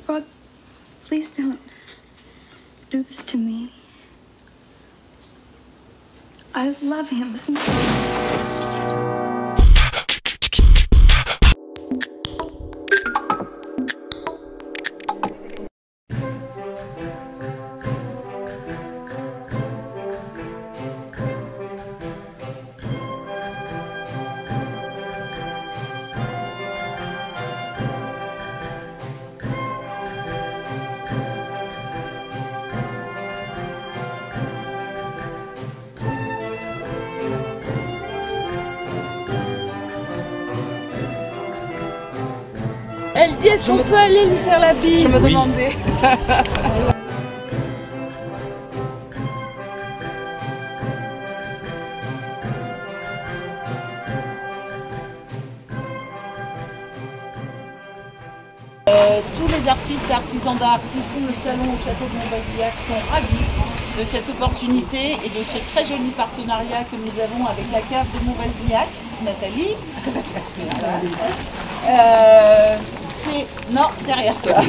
Rod, please don't do this to me. I love him. Elle dit, est-ce qu'on peut aller lui faire la bise? Je me demandais. Tous les artistes et artisans d'art qui font le salon au château de Montbazillac sont ravis de cette opportunité et de ce très joli partenariat que nous avons avec la cave de Montbazillac. Nathalie. C'est... Non, derrière toi.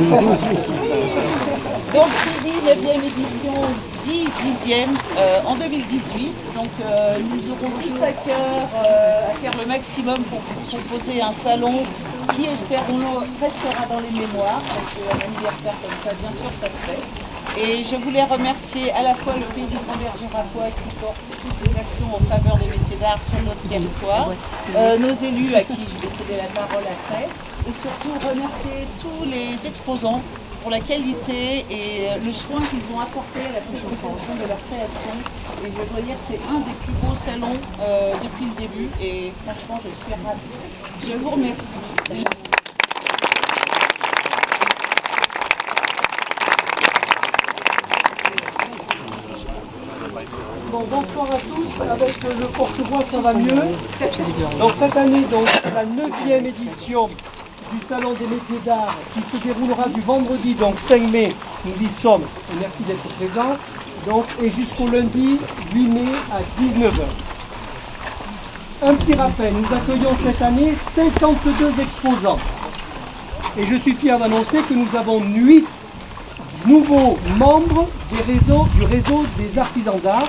Donc, qui dit 9e édition, dit 10e en 2018. Donc, nous aurons tous à cœur à faire le maximum pour vous proposer un salon qui, espérons-le, restera dans les mémoires. Parce qu'un anniversaire comme ça, bien sûr, ça se fait. Et je voulais remercier à la fois le Pays du Grand Berger Rapois qui porte toutes les actions en faveur des métiers d'art sur notre territoire, nos élus à qui je vais céder la parole après, et surtout remercier tous les exposants pour la qualité et le soin qu'ils ont apporté à la présentation de leur création. Et je dois dire que c'est un des plus beaux salons depuis le début et franchement je suis ravie. Je vous remercie. Bon, bonsoir à tous, avec le porte-voix ça va mieux. Donc cette année, donc, la 9e édition du Salon des métiers d'art qui se déroulera du vendredi, donc 5 mai, nous y sommes, et merci d'être présents, donc, et jusqu'au lundi 8 mai à 19h. Un petit rappel, nous accueillons cette année 52 exposants. Et je suis fier d'annoncer que nous avons 8 nouveaux membres du réseau des artisans d'art.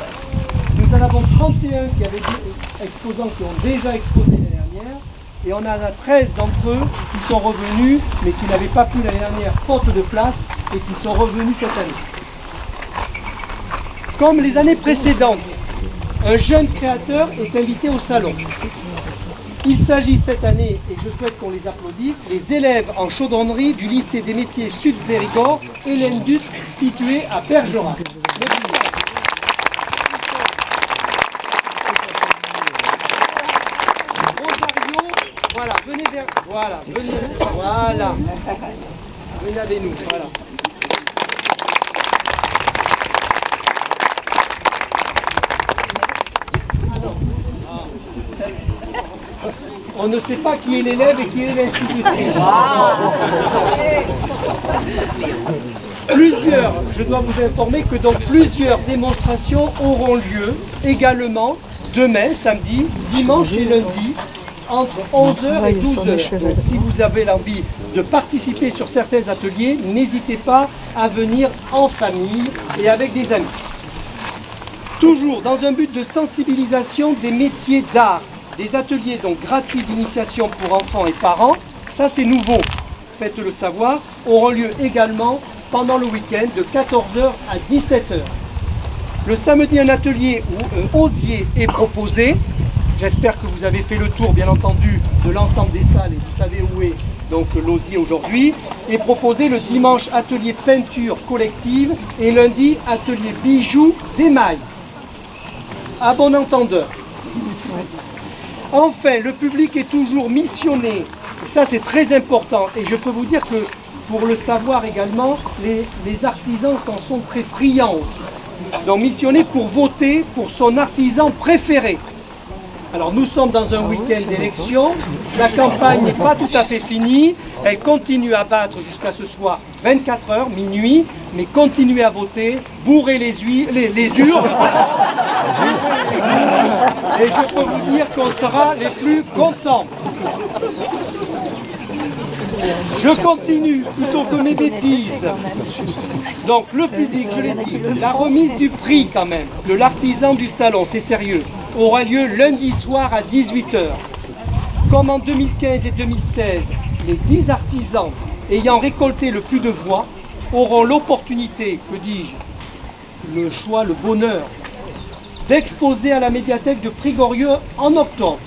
Nous en avons 31 qui avaient des exposants qui ont déjà exposé l'année dernière. Et on en a 13 d'entre eux qui sont revenus, mais qui n'avaient pas pu l'année dernière, faute de place, et qui sont revenus cette année. Comme les années précédentes, un jeune créateur est invité au salon. Il s'agit cette année, et je souhaite qu'on les applaudisse, les élèves en chaudronnerie du lycée des métiers Sud-Périgord, Hélène Duc, situé à Bergerac. Voilà, venez vers... Voilà, venez... Voilà. Venez avec nous, voilà. On ne sait pas qui est l'élève et qui est l'institutrice. Plusieurs, je dois vous informer que donc plusieurs démonstrations auront lieu également demain, samedi, dimanche et lundi, entre 11h et 12h. Donc si vous avez l'envie de participer sur certains ateliers, n'hésitez pas à venir en famille et avec des amis. Toujours dans un but de sensibilisation des métiers d'art, des ateliers donc gratuits d'initiation pour enfants et parents, ça c'est nouveau, faites-le savoir, auront lieu également pendant le week-end de 14h à 17h. Le samedi, un atelier osier est proposé. J'espère que vous avez fait le tour, bien entendu, de l'ensemble des salles et vous savez où est donc l'osier aujourd'hui. Et proposé le dimanche, atelier peinture collective et lundi, atelier bijoux d'émail. À bon entendeur. Enfin, le public est toujours missionné. Et ça, c'est très important. Et je peux vous dire que, pour le savoir également, les artisans s'en sont très friands aussi. Donc, missionné pour voter pour son artisan préféré. Alors nous sommes dans un week-end d'élection, la campagne n'est pas tout à fait finie, elle continue à battre jusqu'à ce soir 24 h, minuit, mais continuez à voter, bourrez les urnes, et je peux vous dire qu'on sera les plus contents. Je continue plutôt que mes bêtises. Donc le public, je l'ai dit, la remise du prix quand même de l'artisan du salon, c'est sérieux, aura lieu lundi soir à 18 h. Comme en 2015 et 2016, les 10 artisans ayant récolté le plus de voix auront l'opportunité, que dis-je, le choix, le bonheur, d'exposer à la médiathèque de Prigorieux en octobre.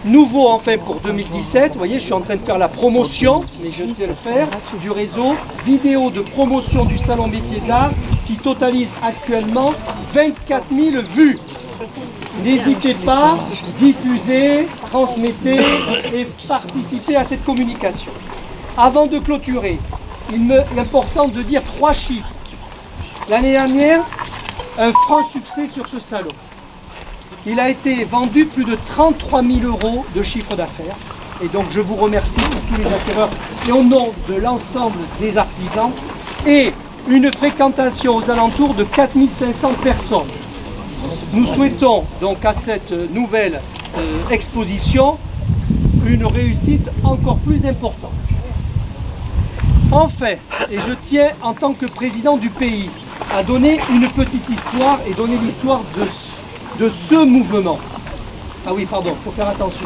Nouveau enfin pour 2017, vous voyez, je suis en train de faire la promotion, mais je tiens à le faire, du réseau vidéo de promotion du Salon Métiers d'Art qui totalise actuellement 24 000 vues. N'hésitez pas, diffusez, transmettez et participez à cette communication. Avant de clôturer, il est important de dire 3 chiffres. L'année dernière, un franc succès sur ce salon. Il a été vendu plus de 33 000 € de chiffre d'affaires. Et donc je vous remercie pour tous les acquéreurs et au nom de l'ensemble des artisans. Et une fréquentation aux alentours de 4 500 personnes. Nous souhaitons donc à cette nouvelle exposition une réussite encore plus importante. Enfin, et je tiens en tant que président du pays à donner une petite histoire et donner l'histoire de ce mouvement. Ah oui, pardon, il faut faire attention.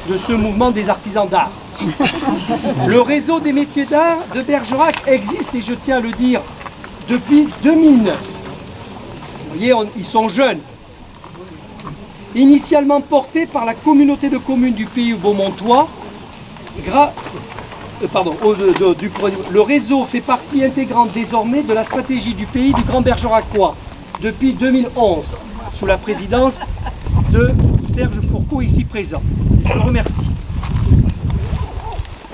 De ce mouvement des artisans d'art. Le réseau des métiers d'art de Bergerac existe, et je tiens à le dire, depuis 2009. Vous voyez, ils sont jeunes. Initialement porté par la communauté de communes du Pays Beaumontois, le réseau fait partie intégrante désormais de la stratégie du pays du Grand Bergeracois depuis 2011, sous la présidence de Serge Fourcault, ici présent. Je le remercie.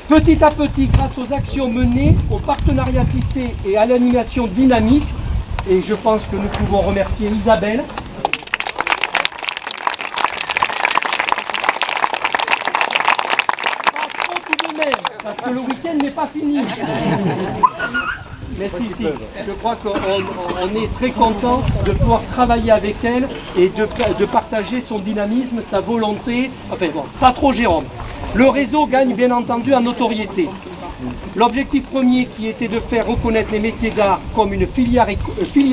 Petit à petit, grâce aux actions menées, au partenariat tissé et à l'animation dynamique, et je pense que nous pouvons remercier Isabelle, parce que le week-end n'est pas fini. Mais si, je crois qu'on est très content de pouvoir travailler avec elle et de partager son dynamisme, sa volonté. Enfin bon, pas trop Jérôme. Le réseau gagne bien entendu en notoriété. L'objectif premier qui était de faire reconnaître les métiers d'art comme une filière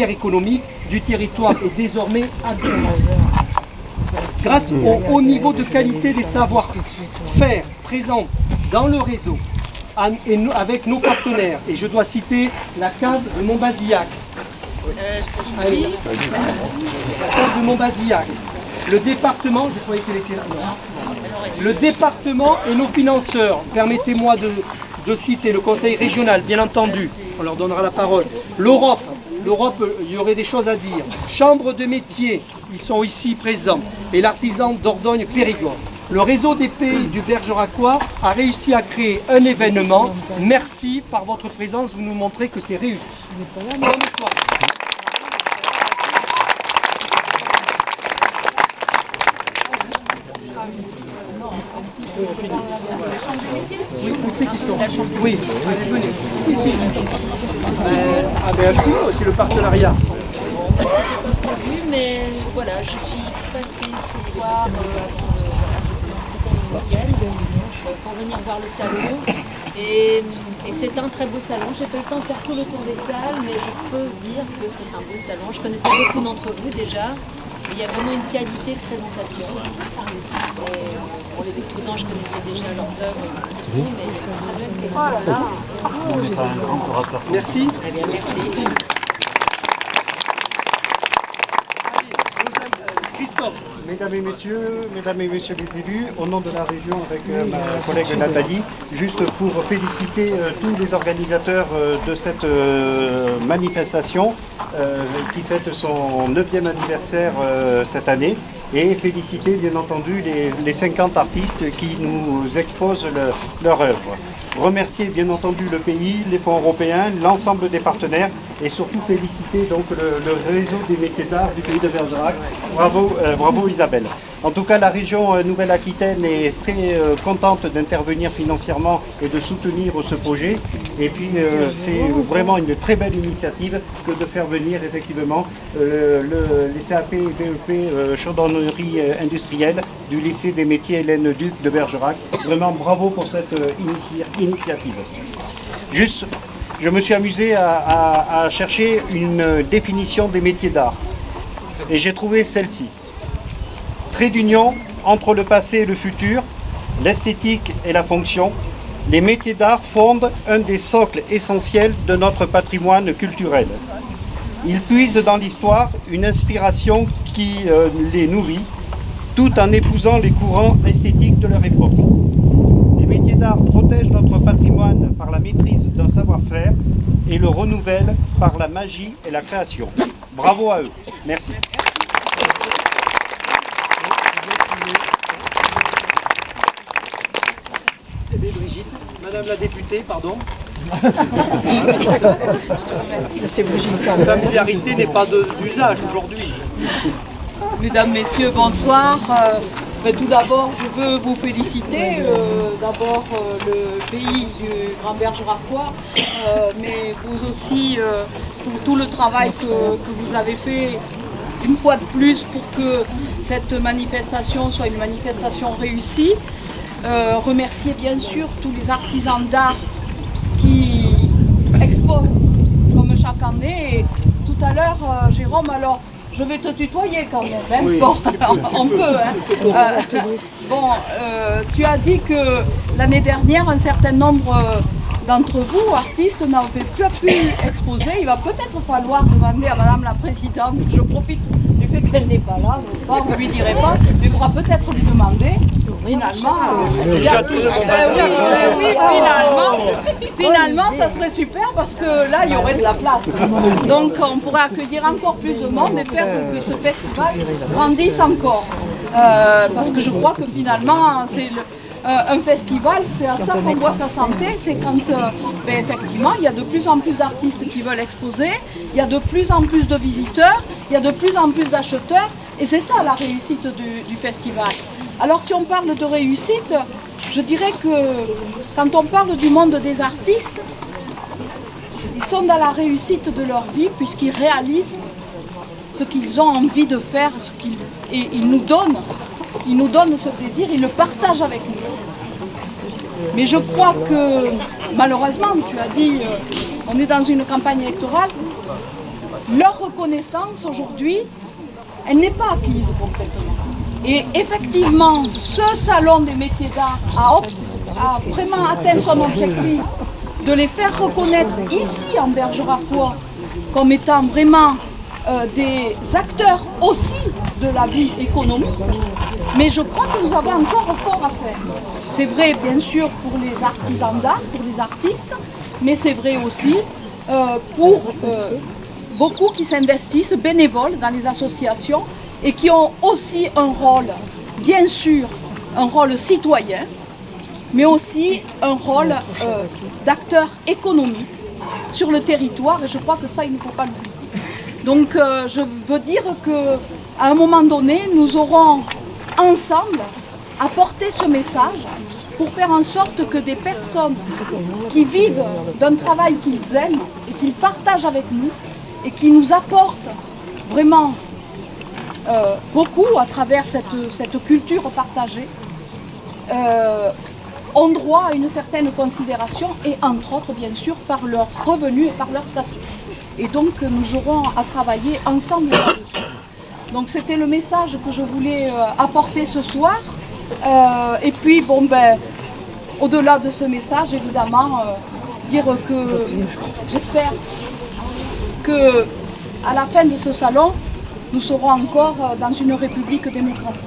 économique du territoire est désormais atteint. Grâce au haut niveau de qualité des savoir-faire présents dans le réseau, avec nos partenaires, et je dois citer la cave de Montbazillac. La cave de Montbazillac. Le département, je croyais qu'elle était là. Non. Le département et nos financeurs, permettez-moi de citer le conseil régional, bien entendu, on leur donnera la parole. L'Europe, il y aurait des choses à dire. Chambre de métiers, ils sont ici présents. Et l'artisan d'Ordogne-Périgord. Le réseau des pays du Bergeracois a réussi à créer un événement. Merci par votre présence, vous nous montrez que c'est réussi. Bonne soirée. Oui, on sait qui sont. Oui, venez. Si. Ah ben un petit peu aussi le partenariat. Mais voilà, je suis passée ce soir pour venir voir le salon. Et c'est un très beau salon. J'ai pas eu le temps de faire tout le tour des salles, mais je peux dire que c'est un beau salon. Je connaissais beaucoup d'entre vous déjà. Il y a vraiment une qualité de présentation. Pour les exposants, je connaissais déjà leurs œuvres et ce qu'ils font, mais c'est très bien. Oh là là. Merci. Très bien, merci. Christophe. Mesdames et messieurs les élus, au nom de la région avec ma collègue Nathalie, juste pour féliciter tous les organisateurs de cette manifestation qui fête son 9e anniversaire cette année et féliciter bien entendu les 50 artistes qui nous exposent leur œuvre. Remercier bien entendu le pays, les fonds européens, l'ensemble des partenaires et surtout féliciter donc le réseau des métiers d'art du pays de Bergerac. Bravo, bravo Isabelle. En tout cas, la région Nouvelle-Aquitaine est très contente d'intervenir financièrement et de soutenir ce projet. Et puis, c'est vraiment une très belle initiative que de faire venir effectivement les CAP et BEP chaudronnerie industrielle du lycée des métiers Hélène Duc de Bergerac. Vraiment bravo pour cette initiative. Juste, je me suis amusé à chercher une définition des métiers d'art. Et j'ai trouvé celle-ci. Trait d'union entre le passé et le futur, l'esthétique et la fonction, les métiers d'art fondent un des socles essentiels de notre patrimoine culturel. Ils puisent dans l'histoire une inspiration qui les nourrit, tout en épousant les courants esthétiques de leur époque. Les métiers d'art protègent notre patrimoine par la maîtrise d'un savoir-faire et le renouvellent par la magie et la création. Bravo à eux. Merci. Brigitte, Madame la députée, pardon. C'est Brigitte. La familiarité n'est pas d'usage aujourd'hui. Mesdames, Messieurs, bonsoir. Tout d'abord, je veux vous féliciter. D'abord, le pays du Grand Bergeracois, mais vous aussi pour tout le travail que vous avez fait une fois de plus pour que cette manifestation soit une manifestation réussie. Remercier bien sûr tous les artisans d'art qui exposent comme chaque année. Et tout à l'heure, Jérôme, alors je vais te tutoyer quand même, hein. Oui, bon, on peut. Hein. Tu as dit que l'année dernière, un certain nombre d'entre vous, artistes, n'avaient pas pu exposer. Il va peut-être falloir demander à Madame la Présidente, je profite du fait qu'elle n'est pas là, n'est-ce pas, vous ne lui direz pas, mais il faudra peut-être lui demander. Finalement, finalement, ça serait super parce que là, il y aurait de la place. Donc, on pourrait accueillir encore plus de monde et faire que ce festival grandisse encore. Parce que je crois que finalement, c'est un festival, c'est à ça qu'on doit sa santé. C'est quand, effectivement, il y a de plus en plus d'artistes qui veulent exposer, il y a de plus en plus de visiteurs, il y a de plus en plus d'acheteurs, et c'est ça la réussite du festival. Alors si on parle de réussite, je dirais que quand on parle du monde des artistes, ils sont dans la réussite de leur vie puisqu'ils réalisent ce qu'ils ont envie de faire et ils nous donnent ce plaisir, ils le partagent avec nous. Mais je crois que malheureusement, tu as dit, on est dans une campagne électorale, leur reconnaissance aujourd'hui, elle n'est pas acquise complètement. Et effectivement, ce salon des métiers d'art a vraiment atteint son objectif de les faire reconnaître ici en Bergeracois comme étant vraiment des acteurs aussi de la vie économique. Mais je crois que nous avons encore fort à faire. C'est vrai bien sûr pour les artisans d'art, pour les artistes, mais c'est vrai aussi pour beaucoup qui s'investissent bénévoles dans les associations et qui ont aussi un rôle, bien sûr, un rôle citoyen, mais aussi un rôle d'acteur économique sur le territoire, et je crois que ça, il ne faut pas l'oublier. Donc, je veux dire qu'à un moment donné, nous aurons ensemble apporté ce message pour faire en sorte que des personnes qui vivent d'un travail qu'ils aiment et qu'ils partagent avec nous, et qui nous apportent vraiment beaucoup à travers cette culture partagée, ont droit à une certaine considération et entre autres bien sûr par leurs revenus et par leur statut. Et donc nous aurons à travailler ensemble là-dessus. Donc c'était le message que je voulais apporter ce soir. Et puis bon au-delà de ce message évidemment dire que j'espère que à la fin de ce salon, nous serons encore dans une république démocratique.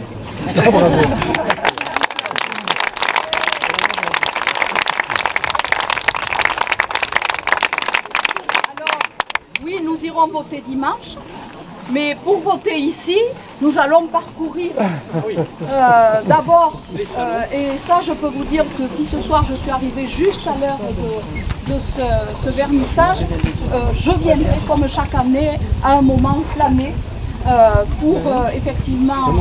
Alors, oui, nous irons voter dimanche, mais pour voter ici, nous allons parcourir d'abord, et ça je peux vous dire que si ce soir je suis arrivée juste à l'heure de ce vernissage, je viendrai comme chaque année à un moment enflammé pour effectivement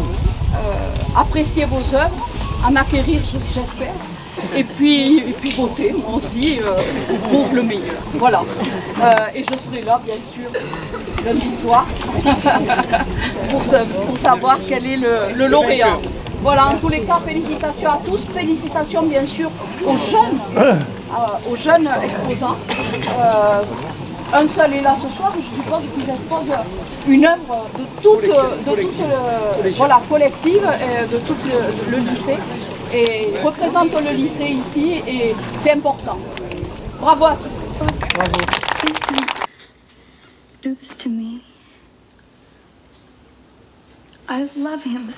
apprécier vos œuvres, en acquérir, j'espère, et puis voter, moi aussi, pour le meilleur. Voilà. Et je serai là, bien sûr, lundi soir, pour savoir quel est le lauréat. Voilà, en tous les cas, félicitations à tous. Félicitations, bien sûr, aux jeunes exposants. Un seul est là ce soir, je suppose qu'il expose une œuvre de toute voilà, collective, de tout le lycée. Et représente le lycée ici et c'est important. Bravo à tous. Bravo. Do this to me. I love him.